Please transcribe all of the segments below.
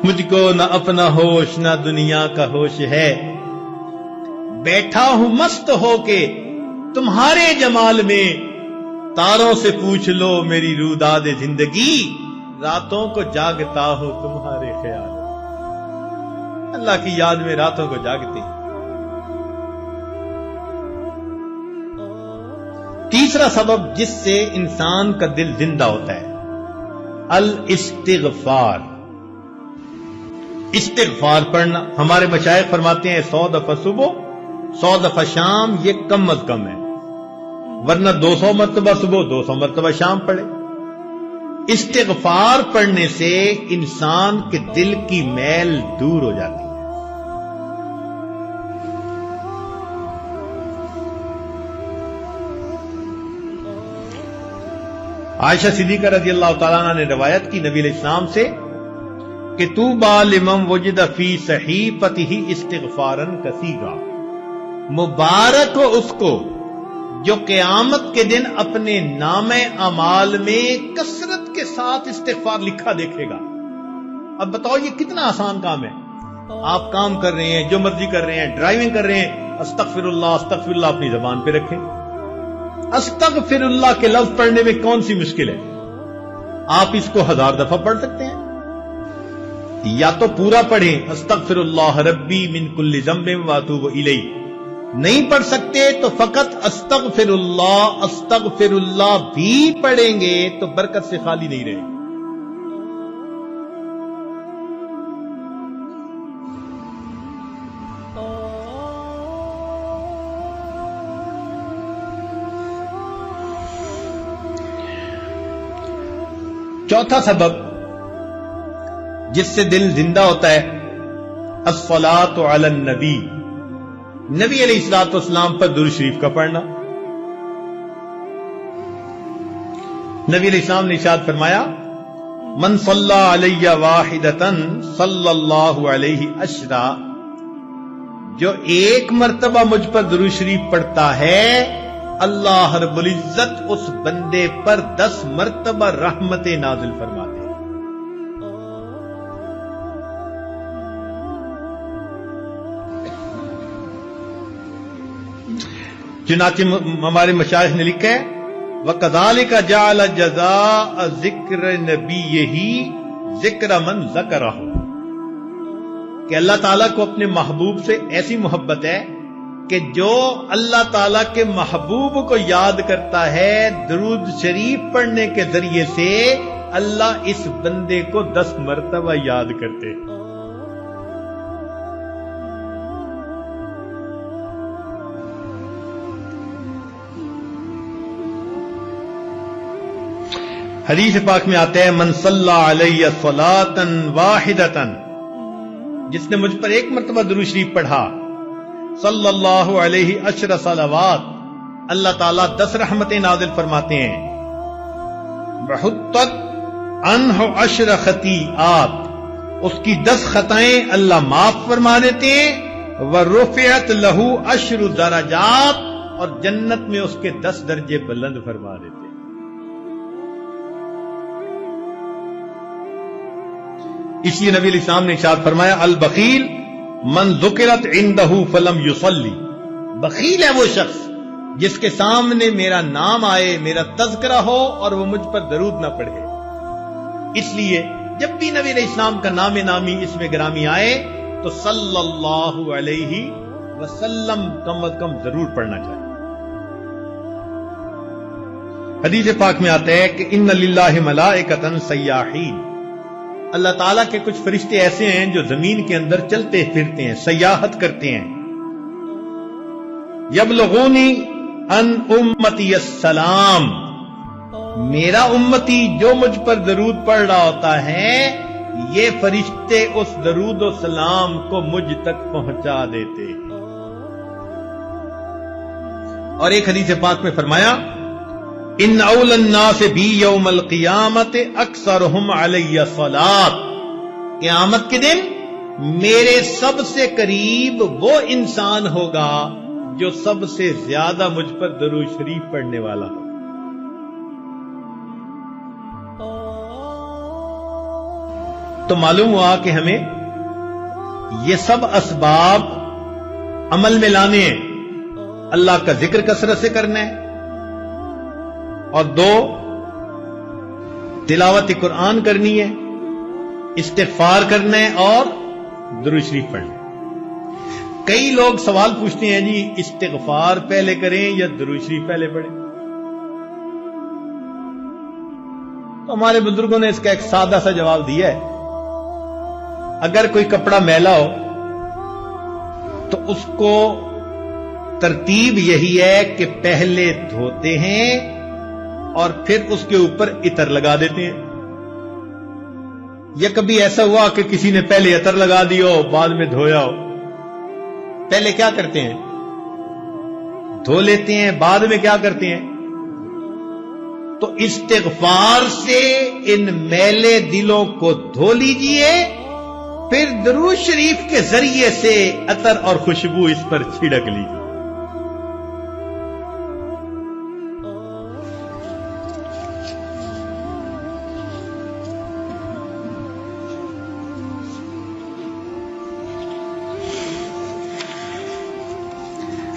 مجھ کو نہ اپنا ہوش نہ دنیا کا ہوش ہے، بیٹھا ہوں مست ہو کے تمہارے جمال میں، تاروں سے پوچھ لو میری روداد زندگی، راتوں کو جاگتا ہوں تمہارے خیال میں۔ اللہ کی یاد میں راتوں کو جاگتے ہیں۔ تیسرا سبب جس سے انسان کا دل زندہ ہوتا ہے، الاستغفار، استغفار پڑھنا۔ ہمارے مشائخ فرماتے ہیں 100 دفعہ صبح 100 دفعہ شام، یہ کم از کم ہے، ورنہ 200 مرتبہ صبح 200 مرتبہ شام پڑھے۔ استغفار پڑھنے سے انسان کے دل کی میل دور ہو جاتی ہے۔ عائشہ صدیقہ رضی اللہ تعالیٰ عنہ نے روایت کی نبی علیہ السلام سے کہ طوبیٰ لمن وجد فی صحیفتہ استغفارا کثیرا، مبارک ہو اس کو جو قیامت کے دن اپنے نامہ اعمال میں کثرت کے ساتھ استغفار لکھا دیکھے گا۔ اب بتاؤ یہ کتنا آسان کام ہے۔ آپ کام کر رہے ہیں، جو مرضی کر رہے ہیں، ڈرائیونگ کر رہے ہیں، استغفر اللہ اپنی زبان پہ رکھیں۔ استغفر اللہ کے لفظ پڑھنے میں کون سی مشکل ہے؟ آپ اس کو 1000 دفعہ پڑھ سکتے ہیں، یا تو پورا پڑھیں استغفر اللہ ربی من کل ذنب واتوب الیہ، نہیں پڑھ سکتے تو فقط استغفر اللہ بھی پڑھیں گے تو برکت سے خالی نہیں رہے گی۔ چوتھا سبب جس سے دل زندہ ہوتا ہے، الصلاۃ علی النبی، نبی علیہ الصلوۃ والسلام پر درود شریف کا پڑھنا۔ نبی علیہ السلام نے ارشاد فرمایا من صلی علی واحدۃ صلی اللہ علیہ عشرا، جو ایک مرتبہ مجھ پر درود شریف پڑھتا ہے اللہ رب العزت اس بندے پر 10 مرتبہ رحمت نازل فرماتے ہیں۔ چنانچہ ہمارے مشائخ نے لکھا ہے وَكَذَلِكَ جَعَلَ جَزَاءَ ذِكْرِ نَبِيِّهِ ذِكْرَ مَنْ ذَكَرَهُ، کہ اللہ تعالیٰ کو اپنے محبوب سے ایسی محبت ہے کہ جو اللہ تعالیٰ کے محبوب کو یاد کرتا ہے درود شریف پڑھنے کے ذریعے سے اللہ اس بندے کو 10 مرتبہ یاد کرتے ہیں۔ حدیث پاک میں آتا ہے من صلی علیہ صلاۃ واحدۃ، جس نے مجھ پر ایک مرتبہ درود شریف پڑھا، صلی اللہ علیہ عشر صلوات، اللہ تعالیٰ 10 رحمتیں نازل فرماتے ہیں۔ بحطت عنہ 10 خطیئات، اس کی 10 خطائیں اللہ معاف فرما دیتے ہیں۔ ورفعت لہ 10 درجات، اور جنت میں اس کے 10 درجے بلند فرما دیتے ہیں۔ اس لیے نبی علیہ السلام نے ارشاد فرمایا البخیل من ذکرت عندہ فلم یصلی، بخیل ہے وہ شخص جس کے سامنے میرا نام آئے، میرا تذکرہ ہو اور وہ مجھ پر درود نہ پڑھے۔ اس لیے جب بھی نبی علیہ السلام کا نام نامی اس میں گرامی آئے تو صلی اللہ علیہ وسلم کم از کم ضرور پڑھنا چاہیے۔ حدیث پاک میں آتا ہے کہ ان للہ ملائکۃ سیاحین، اللہ تعالیٰ کے کچھ فرشتے ایسے ہیں جو زمین کے اندر چلتے پھرتے ہیں، سیاحت کرتے ہیں۔ یبلغونی ان امتی السلام، میرا امتی جو مجھ پر درود پڑھ رہا ہوتا ہے یہ فرشتے اس درود و سلام کو مجھ تک پہنچا دیتے ہیں۔ اور ایک حدیث پاک میں فرمایا ان اول الناس بی یوم القیامت اکثرہم علی صلاۃ، قیامت کے دن میرے سب سے قریب وہ انسان ہوگا جو سب سے زیادہ مجھ پر درود شریف پڑھنے والا ہو۔ تو معلوم ہوا کہ ہمیں یہ سب اسباب عمل میں لانے ہیں. اللہ کا ذکر کثرت سے کرنا ہے، اور 2 تلاوت قرآن کرنی ہے، استغفار کرنا ہے، اور درود شریف پڑھنا ہے. کئی لوگ سوال پوچھتے ہیں جی استغفار پہلے کریں یا درود شریف پہلے پڑھیں؟ تو ہمارے بزرگوں نے اس کا ایک سادہ سا جواب دیا ہے. اگر کوئی کپڑا میلا ہو تو اس کو ترتیب یہی ہے کہ پہلے دھوتے ہیں اور پھر اس کے اوپر عطر لگا دیتے ہیں. یا کبھی ایسا ہوا کہ کسی نے پہلے عطر لگا دیا ہو بعد میں دھویا ہو؟ پہلے کیا کرتے ہیں؟ دھو لیتے ہیں، بعد میں کیا کرتے ہیں؟ تو استغفار سے ان میلے دلوں کو دھو لیجئے، پھر درود شریف کے ذریعے سے عطر اور خوشبو اس پر چھڑک لیجئے.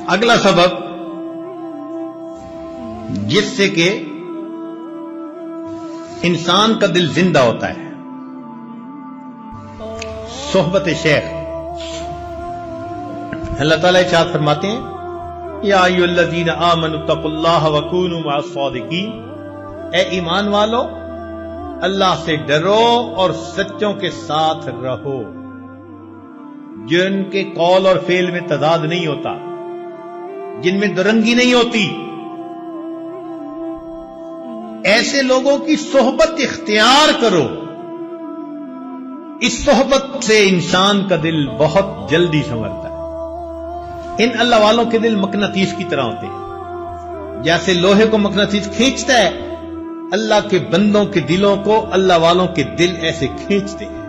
اگلا سبب جس سے کہ انسان کا دل زندہ ہوتا ہے، صحبت شیخ. اللہ تعالیٰ ارشاد فرماتے ہیں یا ایھا الذین آمنوا اتقوا اللہ وکونوا مع الصادقین، اے ایمان والو اللہ سے ڈرو اور سچوں کے ساتھ رہو، جن کے قول اور فعل میں تضاد نہیں ہوتا، جن میں درنگی نہیں ہوتی. ایسے لوگوں کی صحبت اختیار کرو. اس صحبت سے انسان کا دل بہت جلدی سنورتا ہے. ان اللہ والوں کے دل مقناطیس کی طرح ہوتے ہیں. جیسے لوہے کو مقناطیس کھینچتا ہے، اللہ کے بندوں کے دلوں کو اللہ والوں کے دل ایسے کھینچتے ہیں.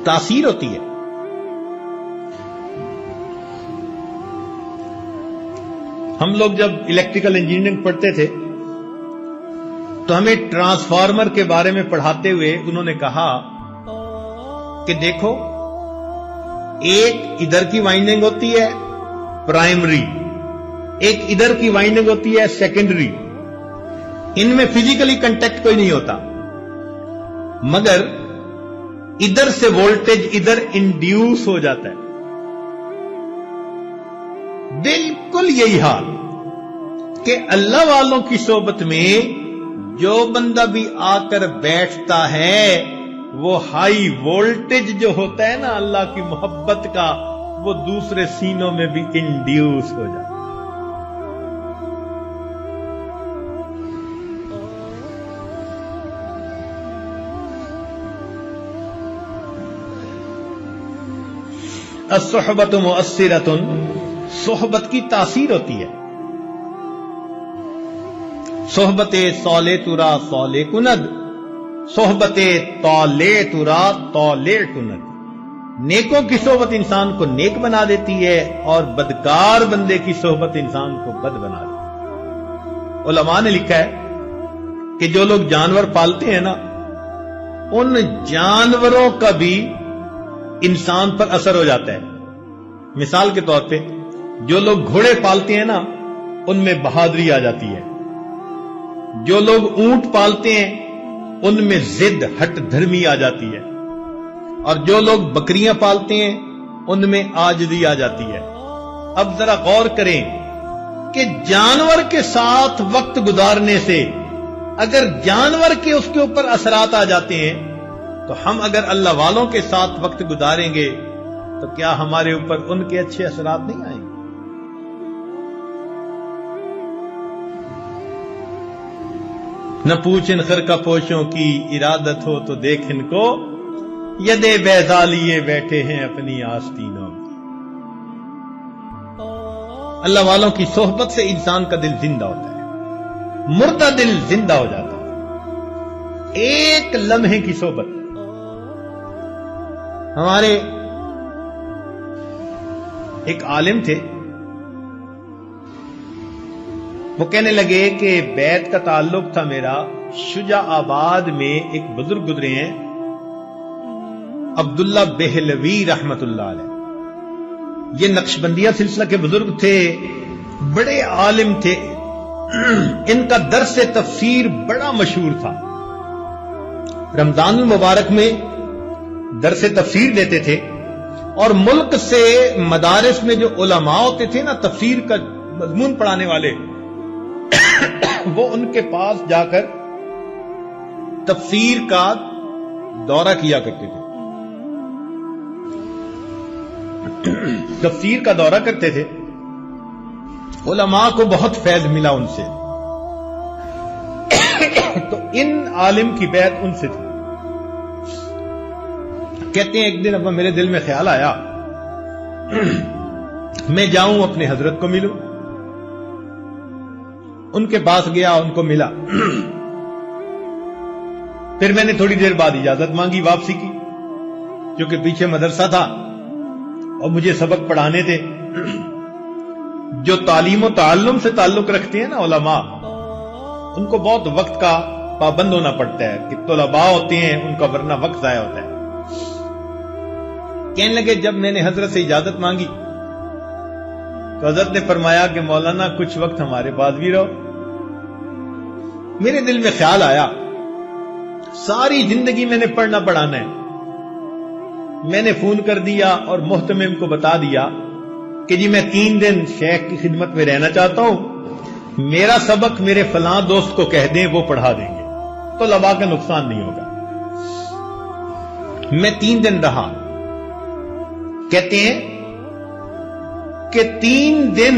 تاثیر ہوتی ہے. ہم لوگ جب الیکٹریکل انجینئرنگ پڑھتے تھے تو ہمیں ٹرانسفارمر کے بارے میں پڑھاتے ہوئے انہوں نے کہا کہ دیکھو، ایک ادھر کی وائنڈنگ ہوتی ہے پرائمری، ایک ادھر کی وائنڈنگ ہوتی ہے سیکنڈری. ان میں فزیکلی کنٹیکٹ کوئی نہیں ہوتا، مگر ادھر سے وولٹیج ادھر انڈیوس ہو جاتا ہے. بالکل یہی حال کہ اللہ والوں کی صحبت میں جو بندہ بھی آ کر بیٹھتا ہے وہ ہائی وولٹیج جو ہوتا ہے نا اللہ کی محبت کا، وہ دوسرے سینوں میں بھی انڈیوس ہو جاتا ہے. الصحبت مؤثرۃ، صحبت کی تاثیر ہوتی ہے. صحبت صالح ترا صالح کند، صحبت طالع ترا طالع کند. نیکوں کی صحبت انسان کو نیک بنا دیتی ہے اور بدکار بندے کی صحبت انسان کو بد بنا دیتی ہے. علماء نے لکھا ہے کہ جو لوگ جانور پالتے ہیں نا، ان جانوروں کا بھی انسان پر اثر ہو جاتا ہے. مثال کے طور پہ جو لوگ گھوڑے پالتے ہیں نا، ان میں بہادری آ جاتی ہے. جو لوگ اونٹ پالتے ہیں ان میں ضد ہٹ دھرمی آ جاتی ہے. اور جو لوگ بکریاں پالتے ہیں ان میں عاجزی آ جاتی ہے. اب ذرا غور کریں کہ جانور کے ساتھ وقت گزارنے سے اگر جانور کے اس کے اوپر اثرات آ جاتے ہیں، تو ہم اگر اللہ والوں کے ساتھ وقت گزاریں گے تو کیا ہمارے اوپر ان کے اچھے اثرات نہیں آئیں گے؟ نہ پوچھن خرقہ پوشوں کی ارادت ہو تو دیکھ ان کو، یدے بیضا لیے بیٹھے ہیں اپنی آستینوں میں. اللہ والوں کی صحبت سے انسان کا دل زندہ ہوتا ہے، مردہ دل زندہ ہو جاتا ہے. ایک لمحے کی صحبت. ہمارے ایک عالم تھے، وہ کہنے لگے کہ بیت کا تعلق تھا میرا شجاع آباد میں ایک بزرگ گزرے ہیں عبداللہ بہلوی رحمت اللہ علیہ. یہ نقشبندیہ سلسلہ کے بزرگ تھے، بڑے عالم تھے. ان کا درس تفسیر بڑا مشہور تھا. رمضان المبارک میں درس تفسیر دیتے تھے اور ملک سے مدارس میں جو علماء ہوتے تھے نا تفسیر کا مضمون پڑھانے والے، وہ ان کے پاس جا کر تفسیر کا دورہ کیا کرتے تھے، تفسیر کا دورہ کرتے تھے. علماء کو بہت فیض ملا ان سے، تو ان عالم کی بیعت ان سے تھی. کہتے ہیں ایک دن اب میرے دل میں خیال آیا میں جاؤں اپنے حضرت کو ملوں. ان کے پاس گیا، ان کو ملا. پھر میں نے تھوڑی دیر بعد اجازت مانگی واپسی کی، کیونکہ پیچھے مدرسہ تھا اور مجھے سبق پڑھانے تھے. جو تعلیم و تعلم سے تعلق رکھتے ہیں نا علماء، ان کو بہت وقت کا پابند ہونا پڑتا ہے کہ طلباء ہوتے ہیں ان کا ورنہ وقت ضائع ہوتا ہے. کہنے لگے جب میں نے حضرت سے اجازت مانگی تو حضرت نے فرمایا کہ مولانا کچھ وقت ہمارے پاس بھی رہو. میرے دل میں خیال آیا ساری زندگی میں نے پڑھنا پڑھانا ہے. میں نے فون کر دیا اور محتمم کو بتا دیا کہ جی میں 3 دن شیخ کی خدمت میں رہنا چاہتا ہوں، میرا سبق میرے فلاں دوست کو کہہ دیں وہ پڑھا دیں گے، تو لبا کا نقصان نہیں ہوگا. میں 3 دن رہا. کہتے ہیں کہ 3 دن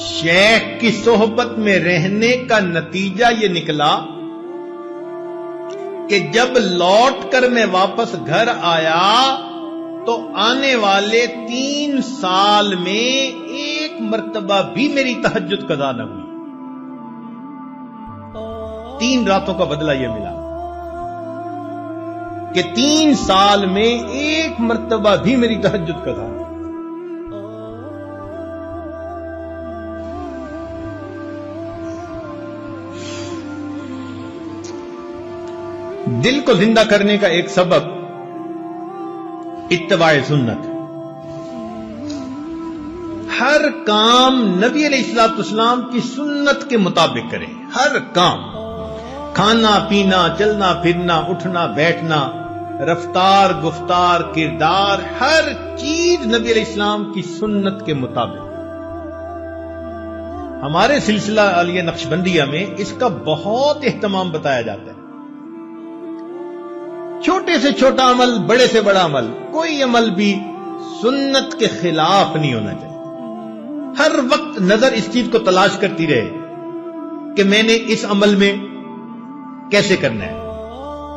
شیخ کی صحبت میں رہنے کا نتیجہ یہ نکلا کہ جب لوٹ کر میں واپس گھر آیا تو آنے والے 3 سال میں ایک مرتبہ بھی میری تہجد قضا نہ ہوئی. 3 راتوں کا بدلہ یہ ملا کہ 3 سال میں ایک مرتبہ بھی میری تہجد قضا نہ ہوئی. دل کو زندہ کرنے کا ایک سبب اتباع سنت. ہر کام نبی علیہ الصلوۃ والسلام کی سنت کے مطابق کریں. ہر کام، کھانا پینا، چلنا پھرنا، اٹھنا بیٹھنا، رفتار گفتار کردار، ہر چیز نبی علیہ السلام کی سنت کے مطابق. ہمارے سلسلہ عالیہ نقشبندیہ میں اس کا بہت اہتمام بتایا جاتا ہے. چھوٹے سے چھوٹا عمل، بڑے سے بڑا عمل، کوئی عمل بھی سنت کے خلاف نہیں ہونا چاہیے. ہر وقت نظر اس چیز کو تلاش کرتی رہے کہ میں نے اس عمل میں کیسے کرنا ہے.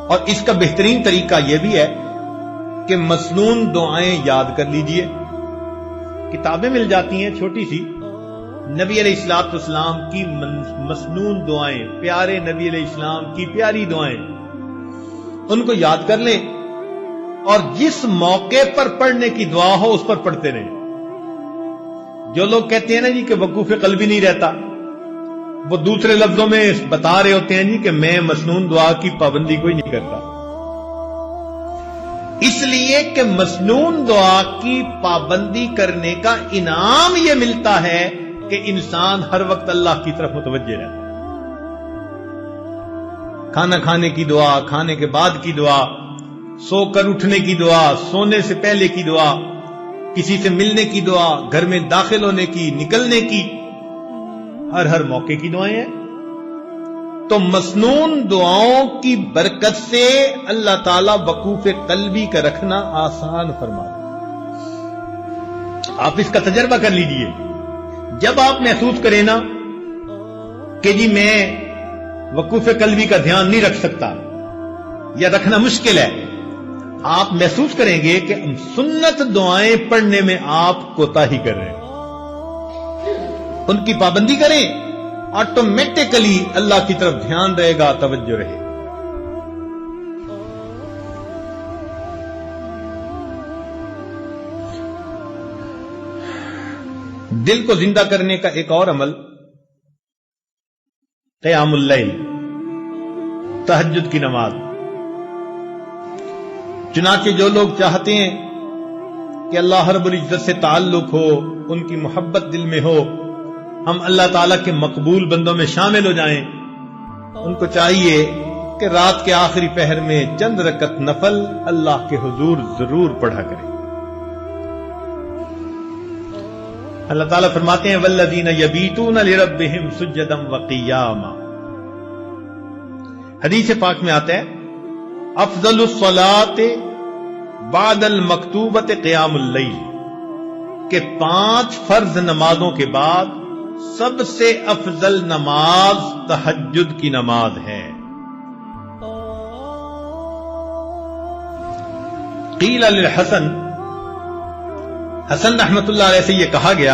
اور اس کا بہترین طریقہ یہ بھی ہے کہ مسنون دعائیں یاد کر لیجئے. کتابیں مل جاتی ہیں چھوٹی سی، نبی علیہ الصلوۃ والسلام کی مسنون دعائیں، پیارے نبی علیہ السلام کی پیاری دعائیں، ان کو یاد کر لیں اور جس موقع پر پڑھنے کی دعا ہو اس پر پڑھتے رہیں. جو لوگ کہتے ہیں نا جی کہ وقوف قلبی نہیں رہتا، وہ دوسرے لفظوں میں بتا رہے ہوتے ہیں جی کہ میں مسنون دعا کی پابندی کوئی نہیں کرتا. اس لیے کہ مسنون دعا کی پابندی کرنے کا انعام یہ ملتا ہے کہ انسان ہر وقت اللہ کی طرف متوجہ رہتا ہے. کھانا کھانے کی دعا، کھانے کے بعد کی دعا، سو کر اٹھنے کی دعا، سونے سے پہلے کی دعا، کسی سے ملنے کی دعا، گھر میں داخل ہونے کی، نکلنے کی، ہر موقع کی دعائیں ہیں. تو مسنون دعاؤں کی برکت سے اللہ تعالی وقوف قلبی کا رکھنا آسان فرما دے. آپ اس کا تجربہ کر لیجئے. جب آپ محسوس کریں نا کہ جی میں وقوف قلبی کا دھیان نہیں رکھ سکتا یا رکھنا مشکل ہے، آپ محسوس کریں گے کہ سنت دعائیں پڑھنے میں آپ کوتاہی کر رہے ہیں. ان کی پابندی کریں، آٹومیٹکلی اللہ کی طرف دھیان رہے گا، توجہ رہے گا. دل کو زندہ کرنے کا ایک اور عمل قیام اللیل، تہجد کی نماز۔ چنانچہ جو لوگ چاہتے ہیں کہ اللہ رب العزت سے تعلق ہو، ان کی محبت دل میں ہو، ہم اللہ تعالیٰ کے مقبول بندوں میں شامل ہو جائیں، ان کو چاہیے کہ رات کے آخری پہر میں چند رکعت نفل اللہ کے حضور ضرور پڑھا کریں۔ اللہ تعالیٰ فرماتے ہیں والذین یبیتون لربہم سجدا وقیاما۔ حدیث پاک میں آتا ہے افضل الصلاۃ بعد المکتوبۃ قیام اللیل، کہ 5 فرض نمازوں کے بعد سب سے افضل نماز تہجد کی نماز ہے۔ قیل للحسن، حسن رحمت اللہ علیہ سے یہ کہا گیا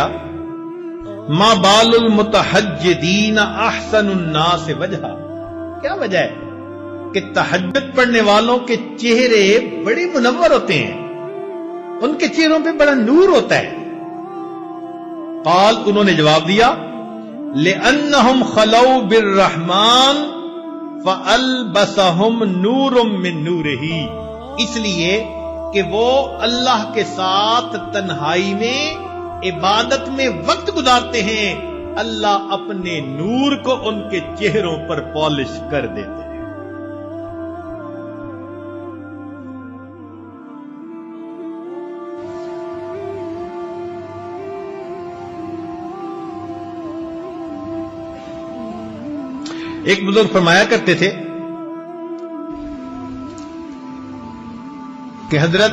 ما بال المتہجدین احسن الناس وجہا، کیا وجہ ہے کہ تہجد پڑھنے والوں کے چہرے بڑے منور ہوتے ہیں، ان کے چہروں پہ بڑا نور ہوتا ہے۔ قال، انہوں نے جواب دیا لأنہم خلو بالرحمن فألبسہم نور من نورہ، اس لیے کہ وہ اللہ کے ساتھ تنہائی میں عبادت میں وقت گزارتے ہیں، اللہ اپنے نور کو ان کے چہروں پر پالش کر دیتے ہیں۔ ایک بزرگ فرمایا کرتے تھے کہ حضرت،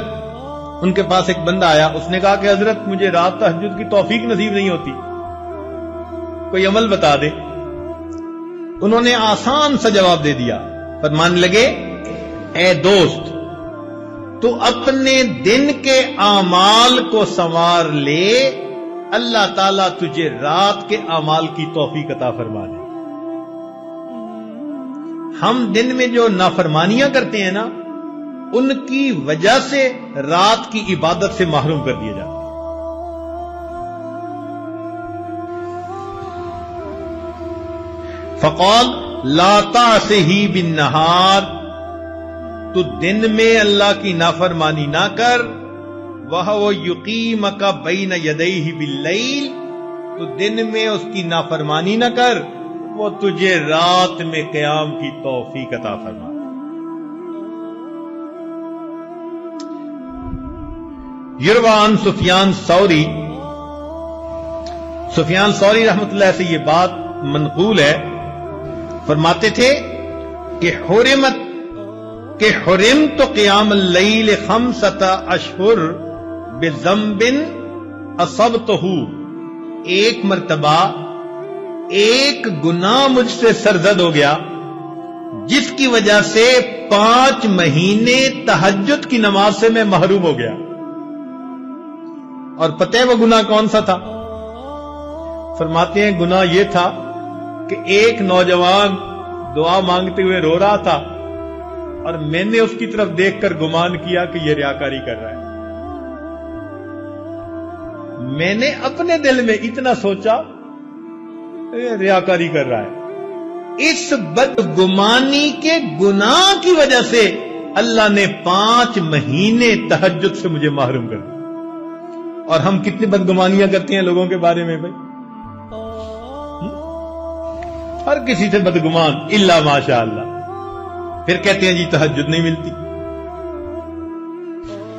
ان کے پاس ایک بندہ آیا، اس نے کہا کہ حضرت مجھے رات تہجد کی توفیق نصیب نہیں ہوتی، کوئی عمل بتا دے۔ انہوں نے آسان سا جواب دے دیا، فرمانے لگے اے دوست، تو اپنے دن کے اعمال کو سنوار لے، اللہ تعالیٰ تجھے رات کے اعمال کی توفیق عطا فرما دے۔ ہم دن میں جو نافرمانیاں کرتے ہیں نا، ان کی وجہ سے رات کی عبادت سے محروم کر دیے جاتے ہیں۔ فقال لا تعصه بالنہار، تو دن میں اللہ کی نافرمانی نہ کر، وَهُوَ يُقِيمَكَ بَيْنَ يَدَيْهِ بِاللَّيْلِ، تو دن میں اس کی نافرمانی نہ کر، وہ تجھے رات میں قیام کی توفیق عطا فرما۔ یروی عن سفیان ثوری، سفیان ثوری رحمۃ اللہ سے یہ بات منقول ہے، فرماتے تھے کہ حرمت قیام اللیل 5 اشہر بذنب اصبتہ، ایک مرتبہ ایک گناہ مجھ سے سرزد ہو گیا جس کی وجہ سے 5 مہینے تہجد کی نماز سے میں محروم ہو گیا۔ اور پتہ ہے وہ گناہ کون سا تھا؟ فرماتے ہیں گناہ یہ تھا کہ ایک نوجوان دعا مانگتے ہوئے رو رہا تھا، اور میں نے اس کی طرف دیکھ کر گمان کیا کہ یہ ریاکاری کر رہا ہے۔ میں نے اپنے دل میں اتنا سوچا ریاکاری کر رہا ہے۔ اس بدگمانی کے گناہ کی وجہ سے اللہ نے 5 مہینے تہجد سے مجھے محروم کر دیا۔ اور ہم کتنی بدگمانیاں کرتے ہیں لوگوں کے بارے میں بھائی، ہر کسی سے بدگمان الا ماشاء اللہ، پھر کہتے ہیں جی تہجد نہیں ملتی۔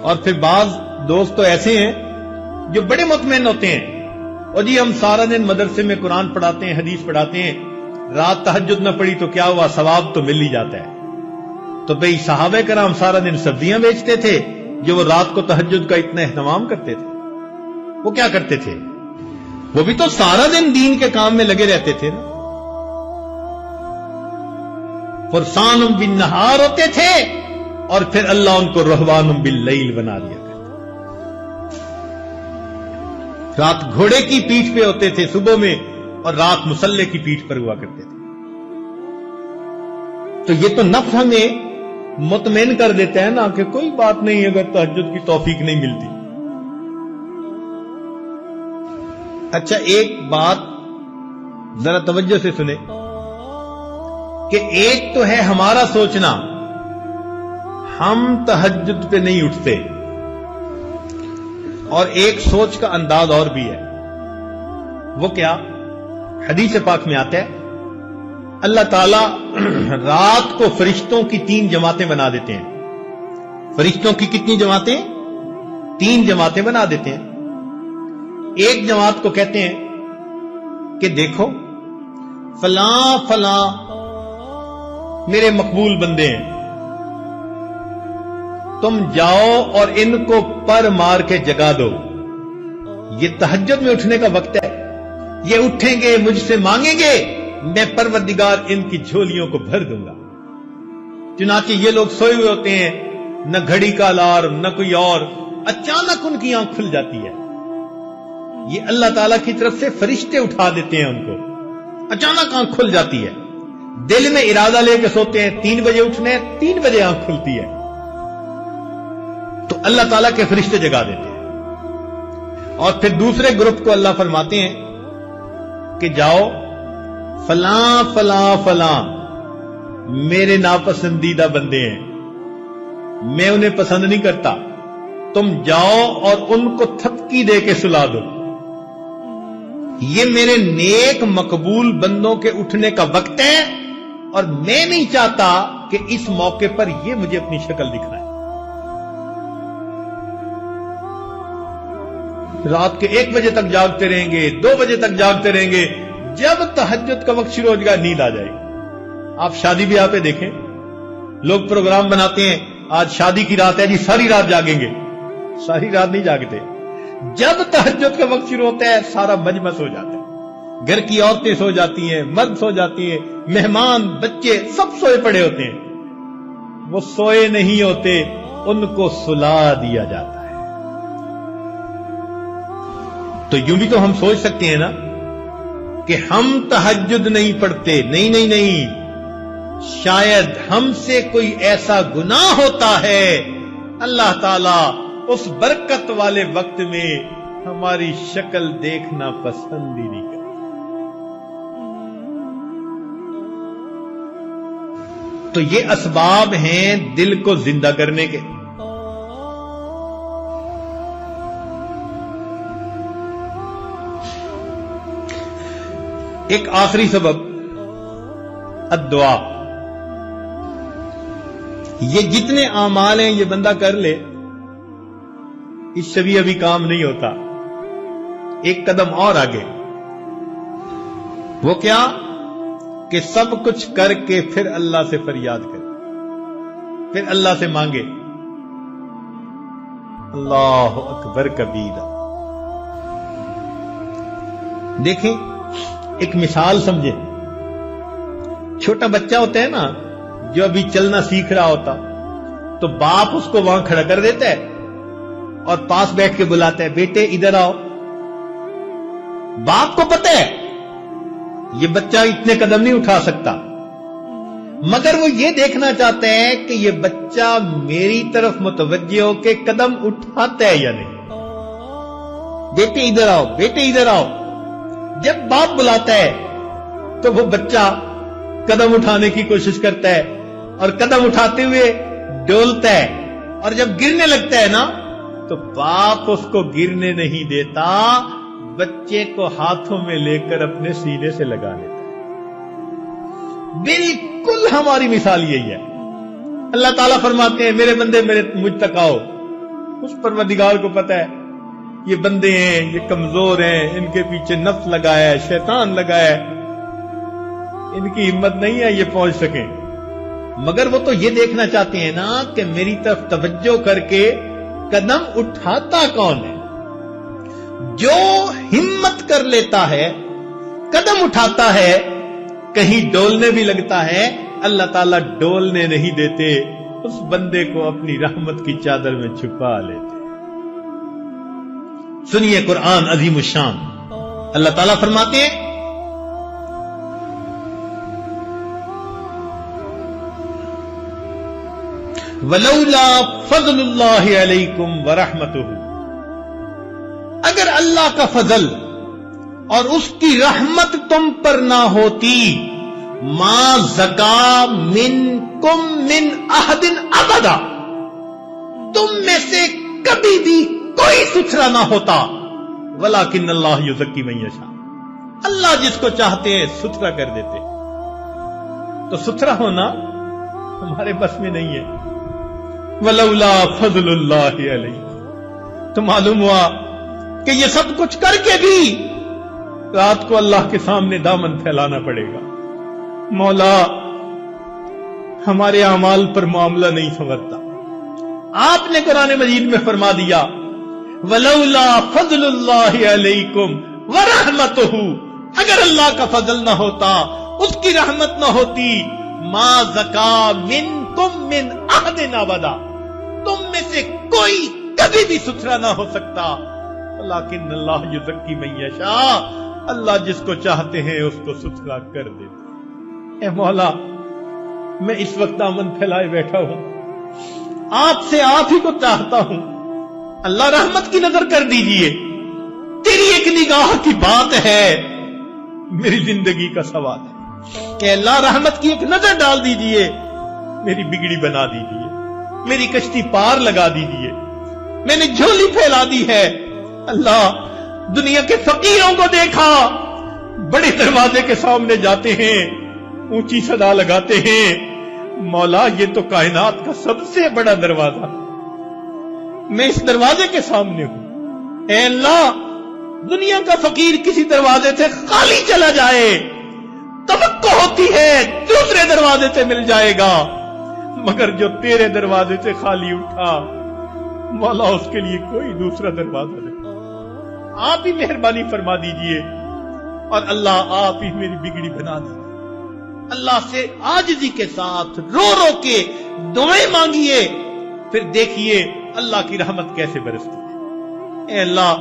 اور پھر بعض دوست تو ایسے ہیں جو بڑے مطمئن ہوتے ہیں، اور جی ہم سارا دن مدرسے میں قرآن پڑھاتے ہیں، حدیث پڑھاتے ہیں، رات تہجد نہ پڑھی تو کیا ہوا، ثواب تو مل ہی جاتا ہے۔ تو بھئی صحابہ کرام سارا دن سبزیاں بیچتے تھے، جو وہ رات کو تہجد کا اتنا اہتمام کرتے تھے، وہ کیا کرتے تھے؟ وہ بھی تو سارا دن دین کے کام میں لگے رہتے تھے نا، فرسان بالنہار ہوتے تھے، اور پھر اللہ ان کو رہبان باللیل بنا دیا کرتا۔ رات گھوڑے کی پیٹھ پہ ہوتے تھے صبح میں، اور رات مسلح کی پیٹھ پر ہوا کرتے تھے۔ تو یہ تو نفس ہمیں مطمئن کر دیتا ہے نا کہ کوئی بات نہیں اگر تہجد کی توفیق نہیں ملتی۔ اچھا ایک بات ذرا توجہ سے سنیں، کہ ایک تو ہے ہمارا سوچنا، ہم تہجد پہ نہیں اٹھتے، اور ایک سوچ کا انداز اور بھی ہے۔ وہ کیا؟ حدیث پاک میں آتا ہے اللہ تعالیٰ رات کو فرشتوں کی 3 جماعتیں بنا دیتے ہیں۔ فرشتوں کی کتنی جماعتیں؟ 3 جماعتیں بنا دیتے ہیں۔ ایک جماعت کو کہتے ہیں کہ دیکھو فلاں فلاں میرے مقبول بندے ہیں، تم جاؤ اور ان کو پر مار کے جگا دو، یہ تہجد میں اٹھنے کا وقت ہے، یہ اٹھیں گے مجھ سے مانگیں گے، میں پروردگار ان کی جھولیوں کو بھر دوں گا۔ چنانچہ یہ لوگ سوئے ہوئے ہوتے ہیں، نہ گھڑی کا الارم نہ کوئی اور، اچانک ان کی آنکھ کھل جاتی ہے۔ یہ اللہ تعالیٰ کی طرف سے فرشتے اٹھا دیتے ہیں ان کو، اچانک آنکھ کھل جاتی ہے۔ دل میں ارادہ لے کے سوتے ہیں 3 بجے اٹھنے، 3 بجے آنکھ کھلتی ہے، تو اللہ تعالیٰ کے فرشتے جگا دیتے ہیں۔ اور پھر دوسرے گروپ کو اللہ فرماتے ہیں کہ جاؤ فلاں فلاں فلاں میرے ناپسندیدہ بندے ہیں، میں انہیں پسند نہیں کرتا، تم جاؤ اور ان کو تھپکی دے کے سلا دو، یہ میرے نیک مقبول بندوں کے اٹھنے کا وقت ہے، اور میں نہیں چاہتا کہ اس موقع پر یہ مجھے اپنی شکل دکھائیں۔ رات کے 1 بجے تک جاگتے رہیں گے، 2 بجے تک جاگتے رہیں گے، جب تہجد کا وقت شروع ہو جائے گا نیند آ جائے گی۔ آپ شادی بیاہ پہ دیکھیں، لوگ پروگرام بناتے ہیں، آج شادی کی رات ہے جی، ساری رات جاگیں گے، ساری رات نہیں جاگتے۔ جب تہجد کا وقت شروع ہوتا ہے سارا مجمع سو جاتا ہے، گھر کی عورتیں سو جاتی ہیں، مرد سو جاتی ہیں، مہمان بچے سب سوئے پڑے ہوتے ہیں، وہ سوئے نہیں ہوتے، ان کو سلا دیا جاتا ہے۔ تو یوں بھی تو ہم سوچ سکتے ہیں نا کہ ہم تہجد نہیں پڑھتے، نہیں، شاید ہم سے کوئی ایسا گناہ ہوتا ہے، اللہ تعالیٰ اس برکت والے وقت میں ہماری شکل دیکھنا پسند ہی نہیں کرتا۔ تو یہ اسباب ہیں دل کو زندہ کرنے کے۔ ایک آخری سبب الدعا۔ یہ جتنے اعمال ہیں یہ بندہ کر لے، اس سے بھی ابھی کام نہیں ہوتا، ایک قدم اور آگے۔ وہ کیا؟ کہ سب کچھ کر کے پھر اللہ سے فریاد کرے، پھر اللہ سے مانگے۔ اللہ اکبر کبیرہ۔ دیکھیں ایک مثال سمجھے، چھوٹا بچہ ہوتا ہے نا جو ابھی چلنا سیکھ رہا ہوتا، تو باپ اس کو وہاں کھڑا کر دیتا ہے اور پاس بیٹھ کے بلاتا ہے، بیٹے ادھر آؤ۔ باپ کو پتہ ہے یہ بچہ اتنے قدم نہیں اٹھا سکتا، مگر وہ یہ دیکھنا چاہتے ہیں کہ یہ بچہ میری طرف متوجہ ہو کے قدم اٹھاتا ہے یا نہیں۔ بیٹے ادھر آؤ، بیٹے ادھر آؤ۔ جب باپ بلاتا ہے تو وہ بچہ قدم اٹھانے کی کوشش کرتا ہے، اور قدم اٹھاتے ہوئے ڈولتا ہے، اور جب گرنے لگتا ہے نا تو باپ اس کو گرنے نہیں دیتا، بچے کو ہاتھوں میں لے کر اپنے سینے سے لگا لیتا ہے۔ بالکل ہماری مثال یہی ہے۔ اللہ تعالیٰ فرماتے ہیں میرے بندے مجھ تک آؤ۔ اس پروردگار کو پتہ ہے یہ بندے ہیں، یہ کمزور ہیں، ان کے پیچھے نفس لگایا ہے، شیطان لگایا ہے، ان کی ہمت نہیں ہے یہ پہنچ سکیں، مگر وہ تو یہ دیکھنا چاہتے ہیں نا کہ میری طرف توجہ کر کے قدم اٹھاتا کون ہے۔ جو ہمت کر لیتا ہے، قدم اٹھاتا ہے، کہیں ڈولنے بھی لگتا ہے، اللہ تعالیٰ ڈولنے نہیں دیتے، اس بندے کو اپنی رحمت کی چادر میں چھپا لیتے۔ سنیے قرآن عظیم الشان، اللہ تعالیٰ فرماتے ہیں وَلَوْلَا فَضْلُ اللَّهِ عَلَيْكُمْ وَرَحْمَتُهُ، اگر اللہ کا فضل اور اس کی رحمت تم پر نہ ہوتی، ما زکا منکم من احد ابدا، تم میں سے کبھی بھی کوئی ستھرا نہ ہوتا، ولیکن اللہ یزکی من یشاء، اللہ جس کو چاہتے ہیں ستھرا کر دیتے۔ تو ستھرا ہونا ہمارے بس میں نہیں ہے۔ ولولا فضل اللہ علیہ، تو معلوم ہوا کہ یہ سب کچھ کر کے بھی رات کو اللہ کے سامنے دامن پھیلانا پڑے گا۔ مولا ہمارے اعمال پر معاملہ نہیں سنورتا۔ آپ نے قرآن مجید میں فرما دیا ولولا فضل اللہ علیکم ورحمتہ، اگر اللہ کا فضل نہ ہوتا، اس کی رحمت نہ ہوتی، ما زکا منکم من احد ابدا، تم میں سے کوئی کبھی بھی ستھرا نہ ہو سکتا، لیکن اللہ یزکی من یشاء، اللہ جس کو چاہتے ہیں اس کو ستھرا کر دیتے۔ اے مولا میں اس وقت دامن پھیلائے بیٹھا ہوں، آپ سے آپ ہی کو چاہتا ہوں، اللہ رحمت کی نظر کر دیجئے، تیری ایک نگاہ کی بات ہے، میری زندگی کا سوال ہے کہ اللہ رحمت کی ایک نظر ڈال دیجئے، میری بگڑی بنا دیجئے، میری کشتی پار لگا دیجئے، میں نے جھولی پھیلا دی ہے۔ اللہ دنیا کے فقیروں کو دیکھا، بڑے دروازے کے سامنے جاتے ہیں، اونچی صدا لگاتے ہیں، مولا یہ تو کائنات کا سب سے بڑا دروازہ، میں اس دروازے کے سامنے ہوں۔ اے اللہ دنیا کا فقیر کسی دروازے سے خالی چلا جائے، توقع ہوتی ہے دوسرے دروازے سے مل جائے گا، مگر جو تیرے دروازے سے خالی اٹھا، مولا اس کے لیے کوئی دوسرا دروازہ نہیں۔ آپ ہی مہربانی فرما دیجئے، اور اللہ آپ ہی میری بگڑی بنا دیجئے۔ اللہ سے عاجزی کے ساتھ رو رو کے دعائیں مانگیے، پھر دیکھیے اللہ کی رحمت کیسے برستی ہے۔ اے اللہ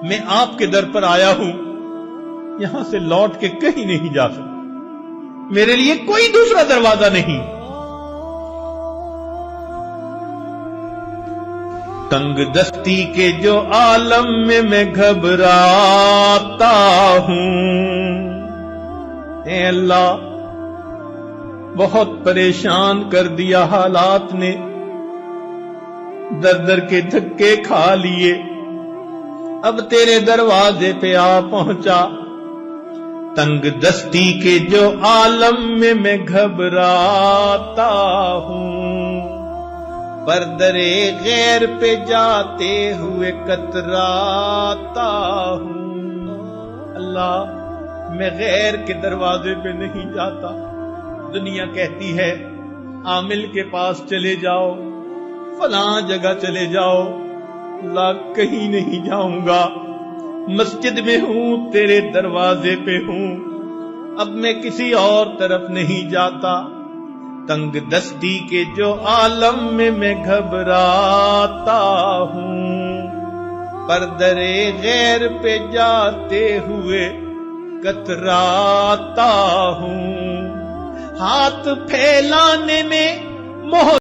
میں آپ کے در پر آیا ہوں، یہاں سے لوٹ کے کہیں نہیں جا سکتا، میرے لیے کوئی دوسرا دروازہ نہیں۔ تنگ دستی کے جو عالم میں گھبراتا ہوں، اے اللہ بہت پریشان کر دیا حالات نے، در در کے دھکے کھا لیے، اب تیرے دروازے پہ آ پہنچا۔ تنگ دستی کے جو عالم میں گھبراتا ہوں، پر درے غیر پہ جاتے ہوئے کتراتا ہوں۔ اللہ میں غیر کے دروازے پہ نہیں جاتا، دنیا کہتی ہے عامل کے پاس چلے جاؤ، فلاں جگہ چلے جاؤ، اللہ کہیں نہیں جاؤں گا، مسجد میں ہوں، تیرے دروازے پہ ہوں، اب میں کسی اور طرف نہیں جاتا۔ تنگ دستی کے جو عالم میں گھبراتا ہوں، پر درے غیر پہ جاتے ہوئے کتراتا ہوں۔ ہاتھ پھیلانے میں